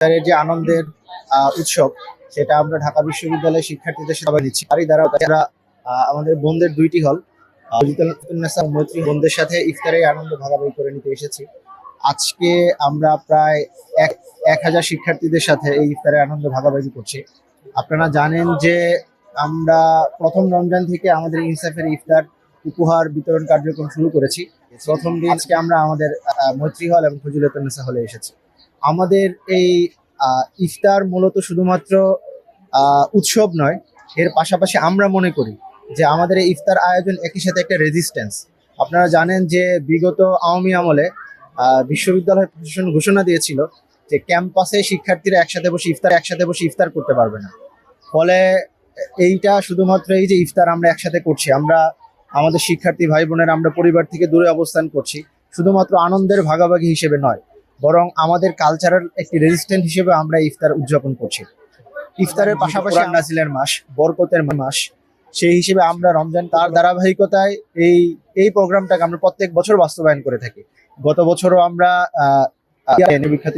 ইফতারের যে আনন্দের উৎসব, সেটা আমরা ঢাকা বিশ্ববিদ্যালয়ের শিক্ষার্থীদের সবাই নিচ্ছি। তারই দ্বারা তারা আমাদের বোনদের দুইটি হল মৈত্রী বোনদের সাথে ইফতারের আনন্দ ভাগাভাগি করে নিতে এসেছি। আজকে আমরা প্রায় 1000 শিক্ষার্থীদের সাথে এই ইফতারের আনন্দ ভাগাভাগি করছি। আপনারা জানেন যে আমরা প্রথম রমজান থেকে আমাদের ইনসাফের ইফতার উপহার বিতরণ কার্যক্রম শুরু করেছি। প্রথম দিন আজকে আমরা আমাদের মৈত্রী হল এবং ফজিলাতুন্নেসা হলে এসেছি। আমাদের এই ইফতার মূলত শুধুমাত্র উৎসব নয়, এর পাশাপাশি আমরা মনে করি যে আমাদের এই ইফতার আয়োজন একই সাথে একটা রেজিস্ট্যান্স। আপনারা জানেন যে বিগত আওয়ামী আমলে বিশ্ববিদ্যালয় প্রশাসন ঘোষণা দিয়েছিল যে ক্যাম্পাসে শিক্ষার্থীরা একসাথে বসে ইফতার করতে পারবে না। ফলে এইটা শুধুমাত্র এই যে ইফতার আমরা একসাথে করছি, আমরা আমাদের শিক্ষার্থী ভাই বোনেরা আমরা পরিবার থেকে দূরে অবস্থান করছি, শুধুমাত্র আনন্দের ভাগাভাগি হিসেবে নয়, বরং আমাদের কালচারাল একটি রেজিস্ট্যান্ট হিসেবে আমরা ইফতার উদযাপন করছি। ইফতারের পাশাপাশি নাজিলের মাস, বরকতের মাস, সেই হিসেবে আমরা রমজান তার ধারাবাহিকতায় এই প্রোগ্রামটাকে আমরা প্রত্যেক বছর বাস্তবায়ন করে থাকি। গত বছরও আমরা বিখ্যাত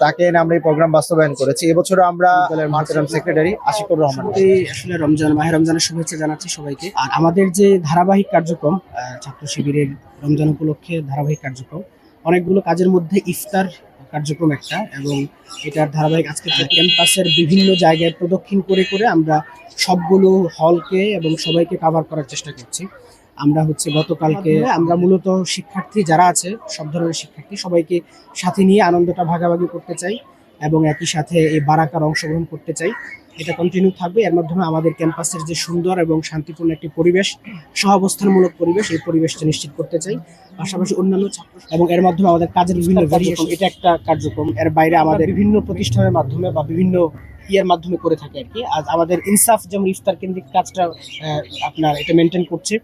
তাকে এনে আমরা এই প্রোগ্রাম বাস্তবায়ন করেছি। এবছরও আমরা মাহতারাম সেক্রেটারি আশিকুর রহমান আসলে মাহে রমজানের শুভেচ্ছা জানাচ্ছি সবাইকে। আর আমাদের যে ধারাবাহিক কার্যক্রম, ছাত্র শিবিরের রমজান উপলক্ষে ধারাবাহিক কার্যক্রম, অনেকগুলো কাজের মধ্যে ইফতার কার্যক্রম একটা, এবং এটার ধারাবাহিক আজকে ক্যাম্পাসের বিভিন্ন জায়গায় প্রদক্ষিণ করে করে আমরা সবগুলো হলকে এবং সবাইকে কভার করার চেষ্টা করছি। আমরা গতকালকে আমরা মূলত শিক্ষার্থী যারা আছে, সব ধরনের শিক্ষার্থী সবাইকে সাথে নিয়ে আনন্দটা ভাগাভাগি করতে চাই এবং একই সাথে এই বারাকার অংশগ্রহণ করতে চাই। এটা কন্টিনিউ থাকবে। এর মাধ্যমে আমাদের ক্যাম্পাসের যে সুন্দর এবং শান্তিপূর্ণ একটি পরিবেশ, সহাবস্থানমূলক পরিবেশ, এই পরিবেশটা নিশ্চিত করতে চাই। পাশাপাশি অন্যান্য ছাত্র এবং এর মাধ্যমে আমাদের কাজের বিভিন্ন ভেরিয়েশন, এটা একটা কার্যক্রম। এর বাইরে আমাদের বিভিন্ন প্রতিষ্ঠানের মাধ্যমে বা বিভিন্ন মাধ্যমে করে থাকে আর কি। আজ আমাদের ইনসাফ যেমন ইফতার কেন্দ্রিক কাজটা আপনার এটা মেনটেন করছে,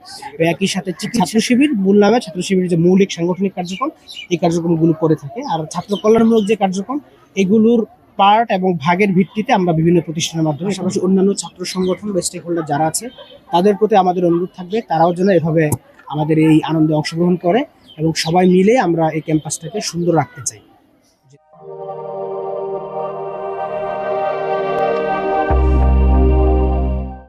একই সাথে ছাত্র শিবির মূল নামে ছাত্র শিবিরের যে মৌলিক সাংগঠনিক কার্যক্রম, এই কার্যক্রমগুলো করে থাকে। আর ছাত্র কল্যাণমূলক যে কার্যক্রম, এগুলোর পার্ট এবং ভাগের ভিত্তিতে আমরা বিভিন্ন প্রতিষ্ঠানের মাধ্যমে, পাশাপাশি অন্যান্য ছাত্র সংগঠন বা স্টেক হোল্ডার যারা আছে তাদের প্রতি আমাদের অনুরোধ থাকবে তারাও যেন এভাবে আমাদের এই আনন্দে অংশগ্রহণ করে এবং সবাই মিলে আমরা এই ক্যাম্পাসটাকে সুন্দর রাখতে চাই।